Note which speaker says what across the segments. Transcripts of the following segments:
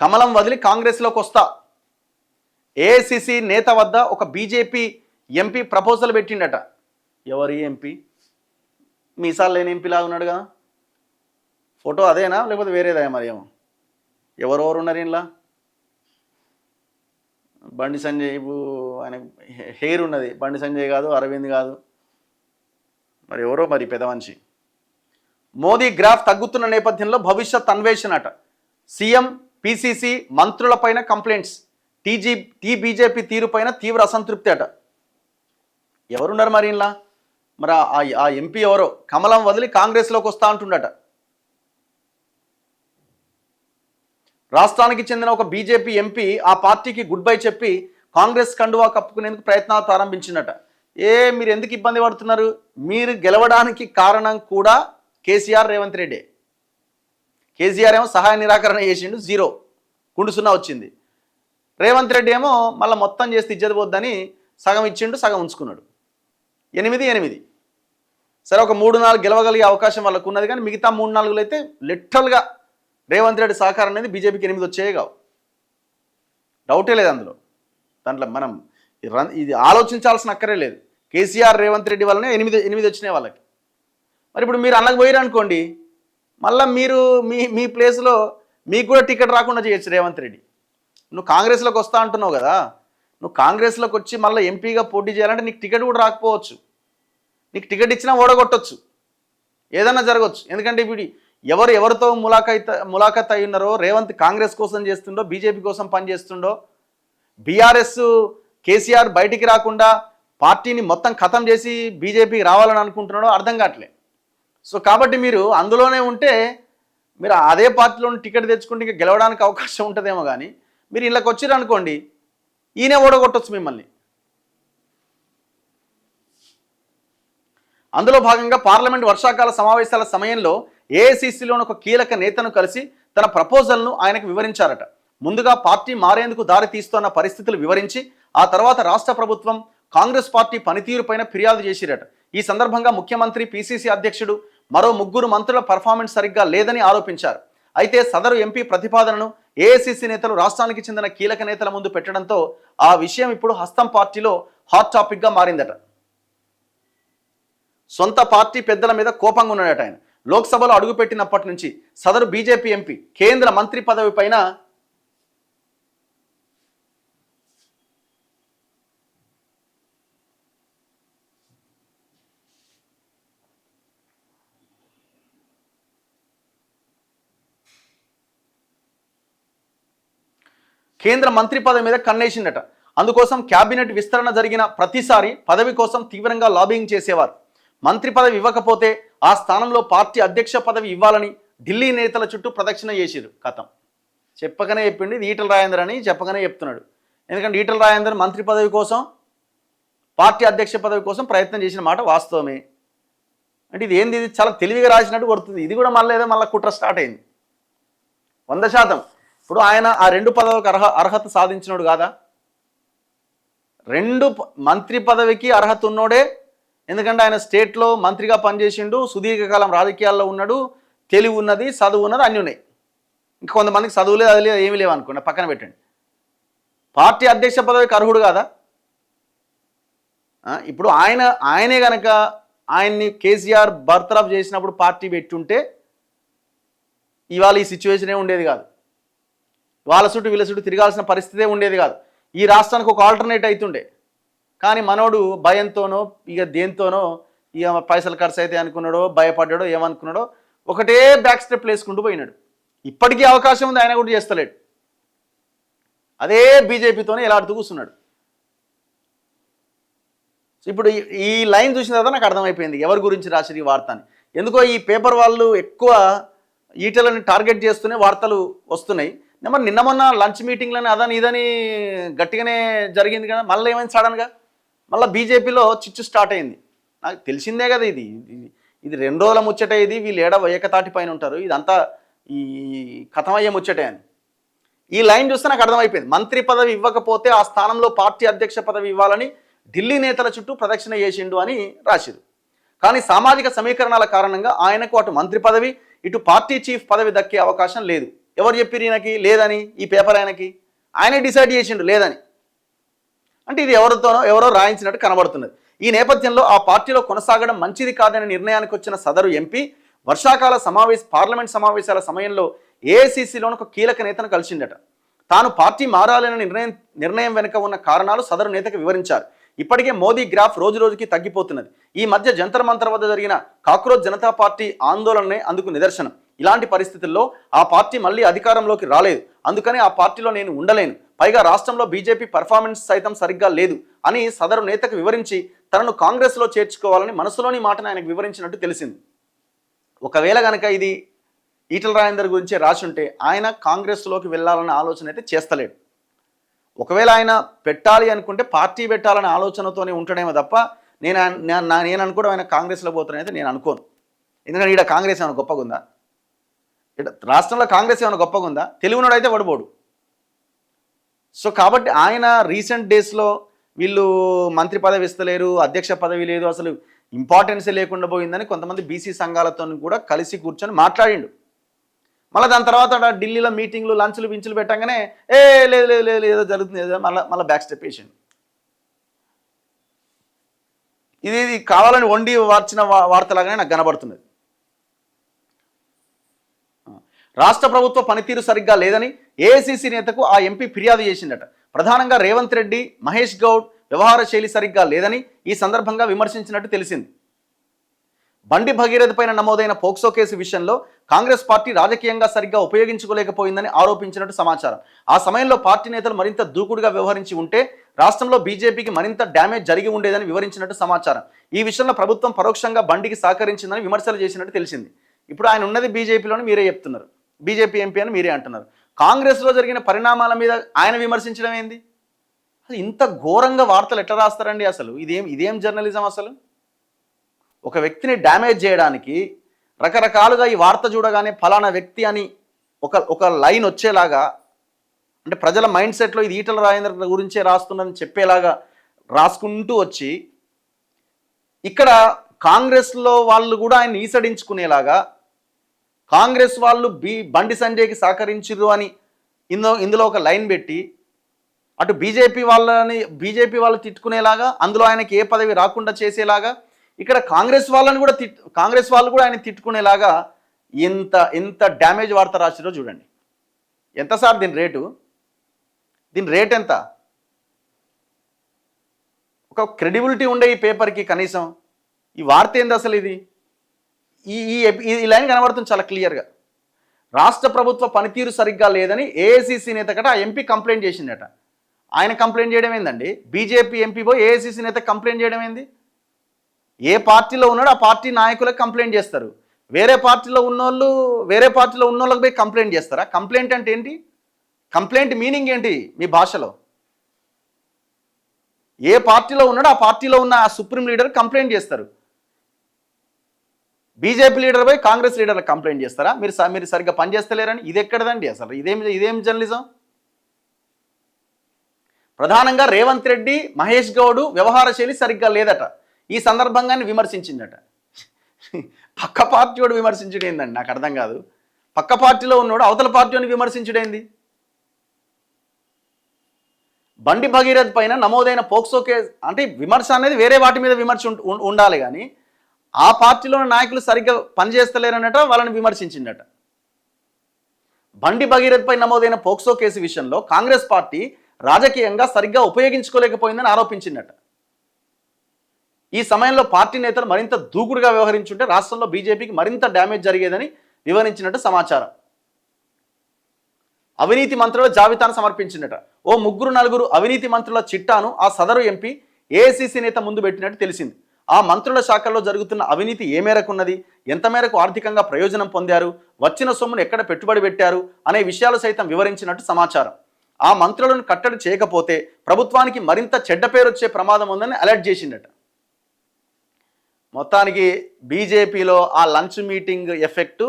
Speaker 1: కమలం వదిలి కాంగ్రెస్లోకి వస్తా. ఏఐసిసి నేత వద్ద ఒక బీజేపీ ఎంపీ ప్రపోజల్ పెట్టిండట. ఎవరి ఎంపీ? మీసాలు లేని ఎంపీలాగా ఉన్నాడు కదా, ఫోటో అదేనా లేకపోతే వేరేదా మరి? ఏమో ఎవరెవరు ఉన్నారు ఇంట్లో? బండి సంజయ్, ఆయన హెయిర్ ఉన్నది, బండి సంజయ్ కాదు, అరవింద్ కాదు, మరి ఎవరో మరి పెద్ద మనిషి. మోదీ గ్రాఫ్ తగ్గుతున్న నేపథ్యంలో భవిష్యత్ అన్వేషణ అట. సీఎం, పీసీసీ మంత్రులపైన కంప్లైంట్స్. బీజేపీ తీరుపైన తీవ్ర అసంతృప్తి అట. ఎవరున్నారు మరి ఇంట్లో? మరి ఆ ఎంపీ ఎవరో కమలం వదిలి కాంగ్రెస్లోకి వస్తా అంటుండట. రాష్ట్రానికి చెందిన ఒక బీజేపీ ఎంపీ ఆ పార్టీకి గుడ్ బై చెప్పి కాంగ్రెస్ కండువా కప్పుకునేందుకు ప్రయత్నాలు ప్రారంభించిందట. మీరు ఎందుకు ఇబ్బంది పడుతున్నారు? మీరు గెలవడానికి కారణం కూడా కేసీఆర్, రేవంత్ రెడ్డి. కేసీఆర్ ఏమో సహాయ నిరాకరణ చేసిండు, 0 గుండు 0 వచ్చింది. రేవంత్ రెడ్డి ఏమో మళ్ళీ మొత్తం చేస్తే ఇజ్జత పోద్దని సగం ఇచ్చిండు, సగం ఉంచుకున్నాడు. 8-8. సరే, ఒక 3-4 గెలవగలిగే అవకాశం వాళ్ళకు ఉన్నది, కానీ మిగతా 3-4 అయితే లిటరల్గా రేవంత్ రెడ్డి సహకారం అనేది బీజేపీకి 8 వచ్చేవి కావు, డౌటే లేదు అందులో. దాంట్లో మనం ఇది ఆలోచించాల్సిన అక్కరే లేదు. కేసీఆర్, రేవంత్ రెడ్డి వల్లనే 8 వచ్చినాయి వాళ్ళకి. మరి ఇప్పుడు మీరు అన్నకు పోయారు అనుకోండి, మళ్ళీ మీరు మీ ప్లేస్లో మీకు కూడా టికెట్ రాకుండా చేయొచ్చు రేవంత్ రెడ్డి. నువ్వు కాంగ్రెస్లోకి వస్తా అంటున్నావు కదా, నువ్వు కాంగ్రెస్లోకి వచ్చి మళ్ళీ ఎంపీగా పోటీ చేయాలంటే నీకు టికెట్ కూడా రాకపోవచ్చు. నీకు టికెట్ ఇచ్చినా ఓడగొట్టచ్చు, ఏదన్నా జరగవచ్చు. ఎందుకంటే ఇప్పుడు ఎవరితో ములాఖత్ అయి ఉన్నారో, రేవంత్ కాంగ్రెస్ కోసం చేస్తుండో, బీజేపీ కోసం పనిచేస్తుండో, బీఆర్ఎస్ కేసీఆర్ బయటికి రాకుండా పార్టీని మొత్తం ఖతం చేసి బీజేపీకి రావాలని అనుకుంటున్నాడో అర్థం కావట్లే. సో కాబట్టి మీరు అందులోనే ఉంటే మీరు అదే పార్టీలో టికెట్ తెచ్చుకుంటే ఇంకా గెలవడానికి అవకాశం ఉంటుందేమో, కానీ మీరు ఇళ్ళకి వచ్చారు అనుకోండి, ఈయనే ఓడగొట్టచ్చు మిమ్మల్ని. అందులో భాగంగా పార్లమెంట్ వర్షాకాల సమావేశాల సమయంలో ఏఐసిసిలోని ఒక కీలక నేతను కలిసి తన ప్రపోజల్ను ఆయనకు వివరించారట. ముందుగా పార్టీ మారేందుకు దారి తీస్తున్న పరిస్థితులు వివరించి ఆ తర్వాత రాష్ట్ర ప్రభుత్వం కాంగ్రెస్ పార్టీ పనితీరుపైన ఫిర్యాదు చేసిరట. ఈ సందర్భంగా ముఖ్యమంత్రి, పీసీసీ అధ్యక్షుడు, మరో 3 మంత్రుల పర్ఫార్మెన్స్ సరిగ్గా లేదని ఆరోపించారు. అయితే సదరు ఎంపీ ప్రతిపాదనను ఏఐసిసి నేతలు రాష్ట్రానికి చెందిన కీలక నేతల ముందు పెట్టడంతో ఆ విషయం ఇప్పుడు హస్తం పార్టీలో హాట్ టాపిక్గా మారిందట. సొంత పార్టీ పెద్దల మీద కోపంగా ఉన్నాడట ఆయన. లోక్సభలో అడుగుపెట్టినప్పటి నుంచి సదరు బీజేపీ ఎంపీ కేంద్ర మంత్రి పదవి పైన కన్నేసిండట. అందుకోసం క్యాబినెట్ విస్తరణ జరిగిన ప్రతిసారి పదవి కోసం తీవ్రంగా లాబింగ్ చేసేవారు. మంత్రి పదవి ఇవ్వకపోతే ఆ స్థానంలో పార్టీ అధ్యక్ష పదవి ఇవ్వాలని ఢిల్లీ నేతల చుట్టూ ప్రదక్షిణ చేసిరు. కథం చెప్పకనే చెప్పిండు, ఇది ఈటల రాజేందర్ అని చెప్పకనే చెప్తున్నాడు. ఎందుకంటే ఈటల రాజేందర్ మంత్రి పదవి కోసం, పార్టీ అధ్యక్ష పదవి కోసం ప్రయత్నం చేసిన మాట వాస్తవమే. అంటే ఇది ఏంది? ఇది చాలా తెలివిగా రాసినట్టు కొడుతుంది. ఇది కూడా మళ్ళీ కుట్ర స్టార్ట్ అయింది 100%. ఇప్పుడు ఆయన ఆ 2 పదవులకు అర్హత సాధించినోడు కాదా? 2 మంత్రి పదవికి అర్హత ఉన్నోడే. ఎందుకంటే ఆయన స్టేట్లో మంత్రిగా పనిచేసిండు, సుదీర్ఘకాలం రాజకీయాల్లో ఉన్నాడు, తెలివి ఉన్నది, చదువు ఉన్నది, అన్నీ ఉన్నాయి. ఇంకా కొంతమందికి చదువు లేదు, అది లేదు, ఏమీ లేవు అనుకోండి, పక్కన పెట్టండి. పార్టీ అధ్యక్ష పదవికి అర్హుడు కాదా? ఇప్పుడు ఆయనే కనుక ఆయన్ని కేసీఆర్ బర్తరఫ్ చేసినప్పుడు పార్టీ పెట్టుంటే ఇవాళ ఈ సిచ్యువేషనే ఉండేది కాదు. వాళ్ళ చుట్టూ వీళ్ళ చుట్టూ తిరగాల్సిన పరిస్థితే ఉండేది కాదు. ఈ రాష్ట్రానికి ఒక ఆల్టర్నేట్ అవుతుండే. కానీ మనోడు భయంతోనో ఇక దేంతోనో ఇక పైసలు ఖర్చు అయితే అనుకున్నాడో, భయపడ్డాడో, ఏమనుకున్నాడో ఒకటే బ్యాక్ స్టెప్ వేసుకుంటూ పోయినాడు. ఇప్పటికీ అవకాశం ఉంది, ఆయన కూడా చేస్తలేడు. అదే బీజేపీతోనే ఎలాడుతూ కూర్చున్నాడు. ఇప్పుడు ఈ లైన్ చూసిన తర్వాత నాకు అర్థమైపోయింది ఎవరి గురించి రాసిరు ఈ వార్త అని. ఎందుకో ఈ పేపర్ వాళ్ళు ఎక్కువ ఈటలని టార్గెట్ చేస్తూనే వార్తలు వస్తున్నాయి. మరి నిన్న మొన్న లంచ్ మీటింగ్లని అదని ఇదని గట్టిగానే జరిగింది కదా, మళ్ళీ ఏమైంది సడన్గా? మళ్ళీ బీజేపీలో చిచ్చు స్టార్ట్ అయింది. నాకు తెలిసిందే కదా ఇది 2 రోజుల ముచ్చటే. ఇది వీళ్ళు ఏకతాటి పైన ఉంటారు, ఇదంతా ఈ కథమయ్యే ముచ్చటే అని. ఈ లైన్ చూస్తే నాకు అర్థమైపోయింది. మంత్రి పదవి ఇవ్వకపోతే ఆ స్థానంలో పార్టీ అధ్యక్ష పదవి ఇవ్వాలని ఢిల్లీ నేతల చుట్టూ ప్రదక్షిణ చేసిండు అని రాసిరు. కానీ సామాజిక సమీకరణాల కారణంగా ఆయనకు అటు మంత్రి పదవి, ఇటు పార్టీ చీఫ్ పదవి దక్కే అవకాశం లేదు. ఎవరు చెప్పిరు ఈయనకి లేదని? ఈ పేపర్ ఆయనే డిసైడ్ చేసిండు లేదని. అంటే ఇది ఎవరో రాయించినట్టు కనబడుతున్నది. ఈ నేపథ్యంలో ఆ పార్టీలో కొనసాగడం మంచిది కాదనే నిర్ణయానికి వచ్చిన సదరు ఎంపీ వర్షాకాల పార్లమెంట్ సమావేశాల సమయంలో ఏఐసీసీలోని ఒక కీలక నేతను కలిసిందట. తాను పార్టీ మారాలనే నిర్ణయం వెనుక ఉన్న కారణాలు సదరు నేతకు వివరించారు. ఇప్పటికే మోదీ గ్రాఫ్ రోజు రోజుకి తగ్గిపోతున్నది. ఈ మధ్య జంతర్ మంతర్ వద్ద జరిగిన కాక్రోచ్ జనతా పార్టీ ఆందోళనే అందుకు నిదర్శనం. ఇలాంటి పరిస్థితుల్లో ఆ పార్టీ మళ్ళీ అధికారంలోకి రాలేదు, అందుకని ఆ పార్టీలో నేను ఉండలేను, పైగా రాష్ట్రంలో బీజేపీ పర్ఫార్మెన్స్ సైతం సరిగ్గా లేదు అని సదరు నేతకు వివరించి తనను కాంగ్రెస్లో చేర్చుకోవాలని మనసులోని మాటను ఆయనకు వివరించినట్టు తెలిసింది. ఒకవేళ కనుక ఇది ఈటల రాజేందర్ గురించే రాసుంటే ఆయన కాంగ్రెస్లోకి వెళ్ళాలన్న ఆలోచన అయితే చేస్తలేడు. ఒకవేళ ఆయన పెట్టాలి అనుకుంటే పార్టీ పెట్టాలనే ఆలోచనతోనే ఉంటాడేమో తప్ప నేను అనుకోవడం ఆయన కాంగ్రెస్లో పోతానైతే నేను అనుకోను. ఎందుకంటే ఈడ కాంగ్రెస్ ఏమైనా గొప్పగా ఉందా? రాష్ట్రంలో కాంగ్రెస్ ఏమైనా గొప్పగా ఉందా? తెలుగునాడు అయితే వడబోడు. సో కాబట్టి ఆయన రీసెంట్ డేస్లో వీళ్ళు మంత్రి పదవి ఇస్తలేరు, అధ్యక్ష పదవి లేదు, అసలు ఇంపార్టెన్సే లేకుండా పోయిందని కొంతమంది బీసీ సంఘాలతో కూడా కలిసి కూర్చొని మాట్లాడిండు. మళ్ళీ దాని తర్వాత ఢిల్లీలో మీటింగ్లు లంచ్లు బించులు పెట్టంగానే లేదు లేదు లేదు ఏదో జరుగుతుంది ఏదో మళ్ళీ బ్యాక్ స్టెప్ వేసిండు. ఇది కావాలని వండి వార్చిన వార్తలాగానే నాకు కనబడుతున్నది. రాష్ట్ర ప్రభుత్వ పనితీరు సరిగ్గా లేదని ఏఐసీసీ నేతకు ఆ ఎంపీ ఫిర్యాదు చేసిందట. ప్రధానంగా రేవంత్ రెడ్డి, మహేష్ గౌడ్ వ్యవహార శైలి సరిగ్గా లేదని ఈ సందర్భంగా విమర్శించినట్టు తెలిసింది. బండి భగీరథ పైన నమోదైన పోక్సో కేసు విషయంలో కాంగ్రెస్ పార్టీ రాజకీయంగా సరిగ్గా ఉపయోగించుకోలేకపోయిందని ఆరోపించినట్టు సమాచారం. ఆ సమయంలో పార్టీ నేతలు మరింత దూకుడుగా వ్యవహరించి ఉంటే రాష్ట్రంలో బీజేపీకి మరింత డ్యామేజ్ జరిగి ఉండేదని వివరించినట్టు సమాచారం. ఈ విషయంలో ప్రభుత్వం పరోక్షంగా బండికి సహకరించిందని విమర్శలు చేసినట్టు తెలిసింది. ఇప్పుడు ఆయన ఉన్నది బీజేపీలోని మీరే చెప్తున్నారు, బీజేపీ ఎంపీ అని మీరే అంటున్నారు. కాంగ్రెస్లో జరిగిన పరిణామాల మీద ఆయన విమర్శించడం ఏంది? అసలు ఇంత ఘోరంగా వార్తలు ఎట్లా రాస్తారండి? అసలు ఇదేం జర్నలిజం? అసలు ఒక వ్యక్తిని డ్యామేజ్ చేయడానికి రకరకాలుగా ఈ వార్త చూడగానే ఫలానా వ్యక్తి అని ఒక లైన్ వచ్చేలాగా, అంటే ప్రజల మైండ్ సెట్లో ఇది ఈటల రాజేందర్ గురించే రాస్తుందని చెప్పేలాగా రాసుకుంటూ వచ్చి ఇక్కడ కాంగ్రెస్లో వాళ్ళు కూడా ఆయన ఈసడించుకునేలాగా కాంగ్రెస్ వాళ్ళు బండి సంజయ్కి సహకరించరు అని ఇందులో ఒక లైన్ పెట్టి అటు బీజేపీ వాళ్ళు తిట్టుకునేలాగా, అందులో ఆయనకి ఏ పదవి రాకుండా చేసేలాగా, ఇక్కడ కాంగ్రెస్ వాళ్ళు కూడా ఆయన తిట్టుకునేలాగా ఎంత డ్యామేజ్ వార్త రాసిరో చూడండి. ఎంత సార్ దీని రేట్ ఎంత? ఒక క్రెడిబిలిటీ ఉండే ఈ పేపర్కి కనీసం ఈ వార్త ఏంది అసలు? ఇది ఈ లైన్ కనబడుతుంది చాలా క్లియర్గా. రాష్ట్ర ప్రభుత్వ పనితీరు సరిగ్గా లేదని ఏఐసీసీ నేత కట ఆ ఎంపీ కంప్లైంట్ చేసిందట. ఆయన కంప్లైంట్ చేయడం ఏందండి? బీజేపీ ఎంపీ పోయి ఏఐసీసీ నేత కంప్లైంట్ చేయడం ఏంది? ఏ పార్టీలో ఉన్నాడో ఆ పార్టీ నాయకులకు కంప్లైంట్ చేస్తారు. వేరే పార్టీలో ఉన్నోళ్ళకి పోయి కంప్లైంట్ చేస్తారా? కంప్లైంట్ అంటే ఏంటి? కంప్లైంట్ మీనింగ్ ఏంటి మీ భాషలో? ఏ పార్టీలో ఉన్నాడో ఆ పార్టీలో ఉన్న ఆ సుప్రీం లీడర్ కంప్లైంట్ చేస్తారు. బీజేపీ లీడర్ పోయి కాంగ్రెస్ లీడర్లకు కంప్లైంట్ చేస్తారా? మీరు సరిగ్గా పనిచేస్తలేరని? ఇది ఎక్కడదండి అసలు? ఇదేం జర్నలిజం? ప్రధానంగా రేవంత్ రెడ్డి, మహేష్ గౌడ్ వ్యవహార శైలి సరిగ్గా లేదట. ఈ సందర్భంగానే విమర్శించిందట. పక్క పార్టీ వాడు విమర్శించడం ఏందండి? నాకు అర్థం కాదు. పక్క పార్టీలో ఉన్నవాడు అవతల పార్టీని విమర్శించడేంది? బండి భగీరథ్ పైన నమోదైన పోక్సో కేసు అంటే విమర్శ అనేది వేరే వాటి మీద విమర్శ ఉండాలి, కానీ ఆ పార్టీలోని నాయకులు సరిగ్గా పనిచేస్తలేరనట వాళ్ళని విమర్శించిందట. బండి భగీరథ్ పై నమోదైన పోక్సో కేసు విషయంలో కాంగ్రెస్ పార్టీ రాజకీయంగా సరిగ్గా ఉపయోగించుకోలేకపోయిందని ఆరోపించిందట. ఈ సమయంలో పార్టీ నేతలు మరింత దూకుడుగా వ్యవహరించుంటే రాష్ట్రంలో బీజేపీకి మరింత డ్యామేజ్ జరిగేదని వివరించినట్టు సమాచారం. అవినీతి మంత్రుల జాబితాను సమర్పించిందట. ఓ 3-4 అవినీతి మంత్రుల చిట్టాను ఆ సదరు ఎంపీ ఏఐసీసీ నేత ముందు పెట్టినట్టు తెలిసింది. ఆ మంత్రుల శాఖల్లో జరుగుతున్న అవినీతి ఏ మేరకు ఉన్నది, ఎంత మేరకు ఆర్థికంగా ప్రయోజనం పొందారు, వచ్చిన సొమ్మును ఎక్కడ పెట్టుబడి పెట్టారు అనే విషయాలు సైతం వివరించినట్టు సమాచారం. ఆ మంత్రులను కట్టడి చేయకపోతే ప్రభుత్వానికి మరింత చెడ్డ పేరు వచ్చే ప్రమాదం ఉందని అలర్ట్ చేసిందట. మొత్తానికి బీజేపీలో ఆ లంచ్ మీటింగ్ ఎఫెక్టు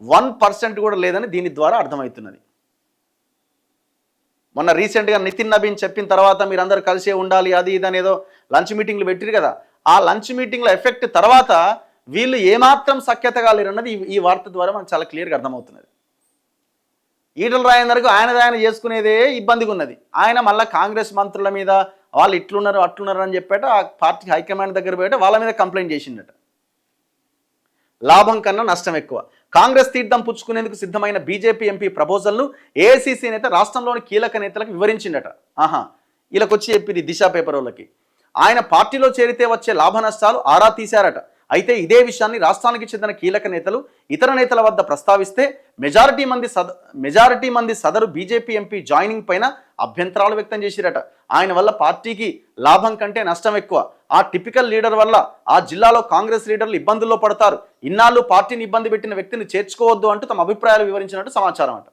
Speaker 1: 1% కూడా లేదని దీని ద్వారా అర్థమవుతున్నది. మొన్న రీసెంట్గా నితిన్ నబీన్ చెప్పిన తర్వాత మీరందరూ కలిసే ఉండాలి అది ఇది అనేదో లంచ్ మీటింగ్లు పెట్టిరు కదా, ఆ లంచ్ మీటింగ్ల ఎఫెక్ట్ తర్వాత వీళ్ళు ఏమాత్రం సఖ్యతగా లేరన్నది ఈ వార్త ద్వారా మనకు చాలా క్లియర్గా అర్థమవుతున్నది. ఈటల రాజేందర్కు ఆయన చేసుకునేదే ఇబ్బందిగా ఉన్నది. ఆయన మళ్ళీ కాంగ్రెస్ మంత్రుల మీద వాళ్ళు ఇట్లున్నారు అట్లున్నారు అని చెప్పేట ఆ పార్టీ హైకమాండ్ దగ్గర పోయేట వాళ్ళ మీద కంప్లైంట్ చేసిండట. లాభం కన్నా నష్టం ఎక్కువ. కాంగ్రెస్ తీర్థం పుచ్చుకునేందుకు సిద్ధమైన బీజేపీ ఎంపీ ప్రపోజల్ను ఏఐసీసీ నేత రాష్ట్రంలోని కీలక నేతలకు వివరించిండట. వీళ్ళకొచ్చి చెప్పింది దిశ పేపర్ వాళ్ళకి. ఆయన పార్టీలో చేరితే వచ్చే లాభ నష్టాలు ఆరా తీశారట. అయితే ఇదే విషయాన్ని రాష్ట్రానికి చెందిన కీలక నేతలు ఇతర నేతల వద్ద ప్రస్తావిస్తే మెజారిటీ మంది సదరు బీజేపీ ఎంపీ జాయినింగ్ పైన అభ్యంతరాలు వ్యక్తం చేసిరట. ఆయన వల్ల పార్టీకి లాభం కంటే నష్టం ఎక్కువ. ఆ టిపికల్ లీడర్ వల్ల ఆ జిల్లాలో కాంగ్రెస్ లీడర్లు ఇబ్బందుల్లో పడతారు. ఇన్నాళ్ళు పార్టీని ఇబ్బంది పెట్టిన వ్యక్తిని చేర్చుకోవద్దు అంటూ తమ అభిప్రాయాలు వివరించినట్టు సమాచారం అట.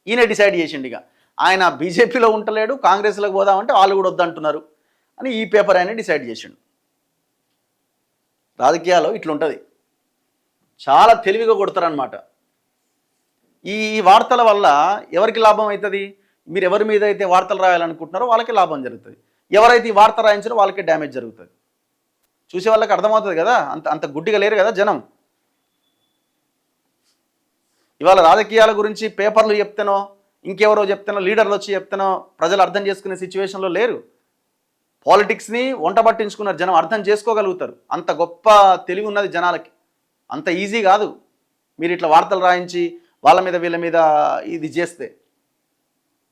Speaker 1: ఈయన డిసైడ్ చేసిండు ఇక ఆయన బీజేపీలో ఉంటలేడు, కాంగ్రెస్లోకి పోదామంటే వాళ్ళు కూడా వద్దంటున్నారు అని ఈ పేపర్ ఆయన డిసైడ్ చేసిండు. రాజకీయాల్లో ఇట్లుంటుంది, చాలా తెలివిగా కొడతారనమాట. ఈ వార్తల వల్ల ఎవరికి లాభం అవుతుంది? మీరు ఎవరి మీద అయితే వార్తలు రాయాలనుకుంటున్నారో వాళ్ళకి లాభం జరుగుతుంది, ఎవరైతే ఈ వార్త రాయించారో వాళ్ళకే డ్యామేజ్ జరుగుతుంది. చూసే వాళ్ళకి అర్థమవుతుంది కదా, అంత గుడ్డిగా లేరు కదా జనం. ఇవాళ రాజకీయాల గురించి పేపర్లు చెప్తానో ఇంకెవరో చెప్తానో లీడర్లు వచ్చి చెప్తానో ప్రజలు అర్థం చేసుకునే సిచ్యువేషన్లో లేరు. పాలిటిక్స్ని వంట పట్టించుకున్నారు జనం, అర్థం చేసుకోగలుగుతారు. అంత గొప్ప తెలివి ఉన్నది జనాలకి, అంత ఈజీ కాదు మీరు ఇట్లా వార్తలు రాయించి వాళ్ళ మీద వీళ్ళ మీద ఇది చేస్తే.